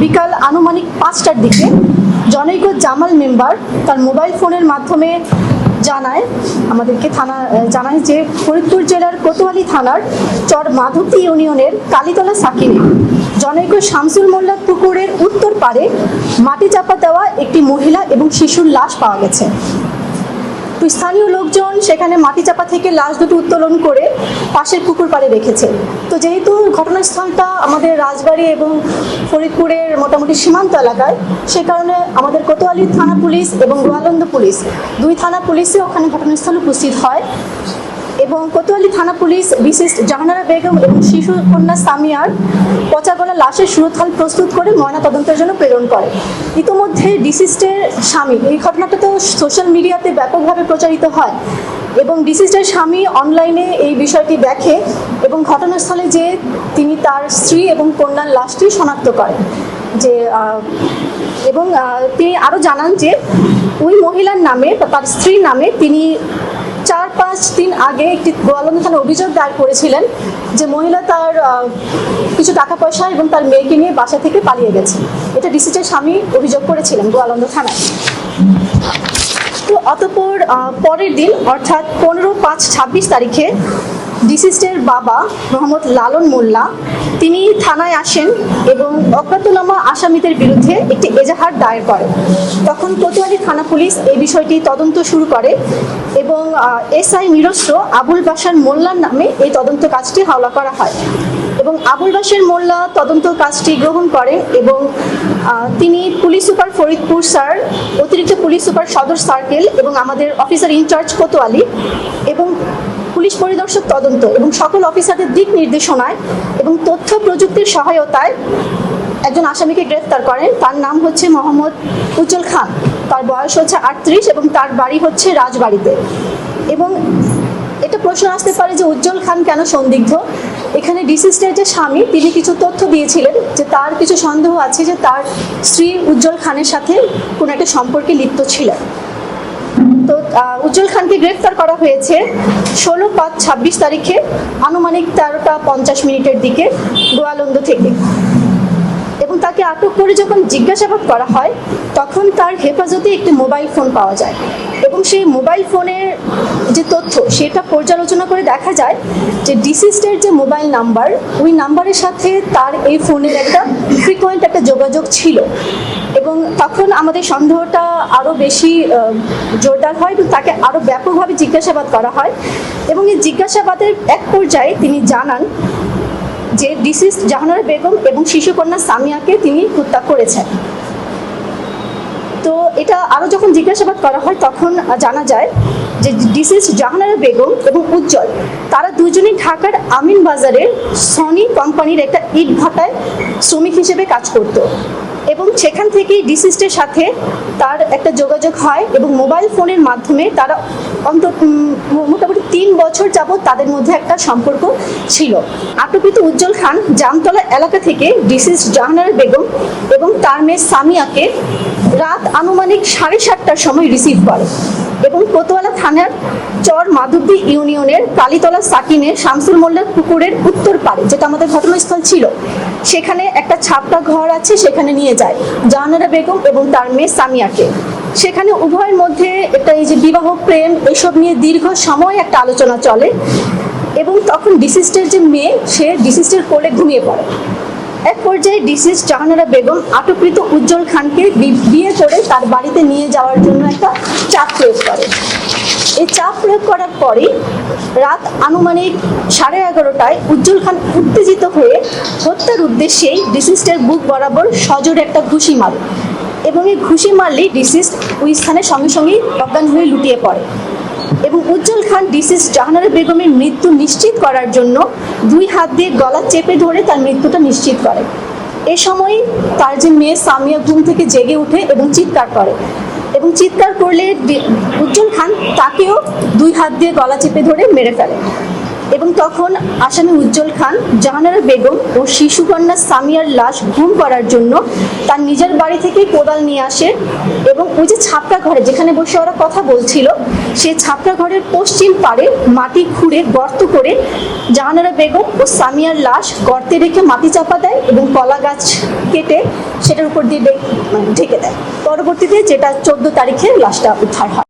বিকাল আনুমানিক 5টার দিকে জনৈক জামাল মেম্বার তার মোবাইল ফোনের মাধ্যমে জানায় যে ফরিদপুর জেলার কোতোয়ালি থানার চর মাধবদী ইউনিয়নের কালীতলা সাকিনে জনৈক শামসুল মোল্লা পুকুরের উত্তর পারে মাটি চাপা দেওয়া একটি মহিলা এবং শিশুর লাশ পাওয়া গেছে। তো স্থানীয় লোকজন সেখানে মাটি চাপা থেকে লাশ দুটো উত্তোলন করে পাশের পুকুর পাড়ে রেখেছে। তো যেহেতু ঘটনাস্থলটা আমাদের রাজবাড়ী এবং ফরিদপুরের মোটামুটি সীমান্ত এলাকায়, সে কারণে আমাদের কোতোয়ালি থানা পুলিশ এবং গোয়ালন্দ পুলিশ দুই থানা পুলিশই ওখানে ঘটনাস্থলে উপস্থিত হয় এবং কোতোয়ালি থানা পুলিশ বিশিষ্ট জাহানারা বেগম এবং শিশু কন্যা সামিয়ার পচা গলা লাশের সুরতহাল প্রস্তুত করে ময়নাতদন্তের জন্য প্রেরণ করে। ইতিমধ্যে ডিসিস্টের স্বামী, এই ঘটনাটা তো সোশ্যাল মিডিয়াতে ব্যাপকভাবে প্রচারিত হয় এবং ডিসিস্টের স্বামী অনলাইনে এই বিষয়টি দেখে এবং ঘটনাস্থলে যে তিনি তার স্ত্রী এবং কন্যার লাশটি শনাক্ত করেন এবং তিনি আরও জানান যে ওই মহিলার নামে বা তার স্ত্রীর নামে তিনি 4-5 দিন আগে একটি গোয়ালন্দ থানায় অভিযোগ দায়ের করেছিলেন যে মহিলা তার কিছু টাকা পয়সা এবং তার মেয়েকে নিয়ে বাসা থেকে পালিয়ে গেছে। এটা ডিসিস্টের স্বামী অভিযোগ করেছিলেন গোয়ালন্দ থানায়। তো অতঃপর পরের দিন অর্থাৎ 15/5/26 তারিখে ডিসিস্টের বাবা মোহাম্মদ লালন মোল্লা তিনি থানায় আসেন এবং অজ্ঞাতনামা আসামিদের বিরুদ্ধে একটি এজাহার দায়ের করেন। তখন কোতোয়ালি থানা পুলিশ এই বিষয়টি তদন্ত শুরু করে এবং এসআই নিরস্ত্র আবুল বাশার মোল্লার নামে এই তদন্ত কাজটি হাওলা করা হয় এবং আবুল বাশার মোল্লা তদন্ত কাজটি গ্রহণ করেন এবং তিনি পুলিশ সুপার ফরিদপুর স্যার, অতিরিক্ত পুলিশ সুপার সদর সার্কেল এবং আমাদের অফিসার ইনচার্জ কোতোয়ালি এবং পুলিশ পরিদর্শক তদন্ত এবং সকল অফিসারদের দিক নির্দেশনায় এবং তথ্য প্রযুক্তির সহায়তায় একজন আসামিকে গ্রেফতার করেন। তার নাম হচ্ছে মোহাম্মদ উজ্জ্বল খান, তার বয়স হচ্ছে 38 এবং তার বাড়ি হচ্ছে রাজবাড়িতে। এবং এটা প্রশ্ন আসতে পারে যে উজ্জ্বল খান কেন সন্দিগ্ধ। এখানে ডিসিস্টের যে স্বামী তিনি কিছু তথ্য দিয়েছিলেন যে তার কিছু সন্দেহ আছে যে তার স্ত্রী উজ্জ্বল খানের সাথে কোনো একটা সম্পর্কে লিপ্ত ছিলেন। তো উজ্জ্বল খানকে গ্রেফতার করা হয়েছে 16/5/26 তারিখে আনুমানিক 13টা 50 দিকে গোয়ালন্দ থেকে এবং তাকে আটক করে যখন জিজ্ঞাসাবাদ করা হয় তখন তার হেফাজতে একটি মোবাইল ফোন পাওয়া যায় এবং সেই মোবাইল ফোনের যে তথ্য সেটা পর্যালোচনা করে দেখা যায় যে ডিসিস্টের যে মোবাইল নাম্বার, ওই নাম্বারের সাথে তার এই ফোনের একটা ফ্রিকোয়েন্ট একটা যোগাযোগ ছিল এবং তখন আমাদের সন্দেহটা আরও বেশি জোরদার হয় এবং তাকে আরও ব্যাপকভাবে জিজ্ঞাসাবাদ করা হয় এবং এই জিজ্ঞাসাবাদের এক পর্যায়ে তিনি জানান যে ডিসিস্ট জাহানারা বেগম এবং শিশুকন্যা সামিয়াকে তিনি হত্যা করেছেন। তো এটা আরও যখন জিজ্ঞাসাবাদ করা হয় তখন জানা যায় যে ডিসিস্ট জাহানারা বেগম এবং উজ্জ্বল তারা দুজনেই ঢাকার আমিন বাজারের সনি কোম্পানির একটা ইট ভাটায় শ্রমিক হিসেবে কাজ করত এবং সেখান থেকেই ডিসিস্টের সাথে তার একটা যোগাযোগ হয় এবং মোবাইল ফোনের মাধ্যমে তারা মোটামুটি 3 বছর যাবৎ তাদের মধ্যে একটা সম্পর্ক ছিল। আটককৃত উজ্জ্বল খান জামতলা এলাকা থেকে ডিসিস্ট জাহানারা বেগম এবং তার মেয়ে সামিয়াকে রাত আনুমানিক 7:30টার সময় রিসিভ করে এবং কোতোয়ালা থানার চর মাধবদী ইউনিয়নের কালীতলা সাকিনে শামসুল মোল্লার পুকুরের উত্তর পারে, যেটা আমাদের ঘটনাস্থল ছিল, সেখানে একটা ছাপড়া ঘর আছে, সেখানে নিয়ে যায় জাহানারা বেগম এবং তার মেয়ে সামিয়াকে। সেখানে উভয়ের মধ্যে একটা এই যে বিবাহ প্রেম এসব নিয়ে দীর্ঘ সময় একটা আলোচনা চলে এবং তখন ডিসিস্টের যে মেয়ে সে ডিসিস্টের কোলে ঘুমিয়ে পড়ে। এক পর্যায়ে ডিসিস্ট জাহানারা বেগম আটককৃত উজ্জ্বল খানকে বিয়ে করে তার বাড়িতে নিয়ে যাওয়ার জন্য একটা চাপ প্রয়োগ করে। এই চাপ প্রয়োগ করার পরে রাত আনুমানিক 11:30টায় উজ্জ্বল খান উত্তেজিত হয়ে হত্যার উদ্দেশ্যেই ডিসিস্টের বুক বরাবর সজোরে একটা ঘুষি মারে এবং এই ঘুষি মারলেই ডিসিস্ট ওই স্থানে সঙ্গে সঙ্গেই অজ্ঞান হয়ে লুটিয়ে পড়ে এবং উজ্জ্বল খান ডিসিস্ট জাহানারা বেগমের মৃত্যু নিশ্চিত করার জন্য 2 হাত দিয়ে গলা চেপে ধরে তার মৃত্যুটা নিশ্চিত করে। এ সময় তার যে মেয়ে সামিয়া ঘুম থেকে জেগে উঠে এবং চিৎকার করে এবং চিৎকার করলে উজ্জ্বল খান তাকেও 2 হাত দিয়ে গলা চেপে ধরে মেরে ফেলে এবং তখন আসামি উজ্জ্বল খান জাহানারা বেগম ও শিশুকন্যা সামিয়ার লাশ গুম করার জন্য তার নিজের বাড়ি থেকে কোদাল নিয়ে আসে এবং ওই যে ছাপড়া ঘরে যেখানে বসে ওরা কথা বলছিল সেই ছাপড়া ঘরের পশ্চিম পাড়ে মাটি খুঁড়ে গর্ত করে জাহানারা বেগম ও সামিয়ার লাশ গর্তে রেখে মাটি চাপা দেয় এবং কলা গাছ কেটে সেটার উপর দিয়ে ঢেকে দেয়। পরবর্তীতে যেটা 14 তারিখে লাশটা উদ্ধার হয়।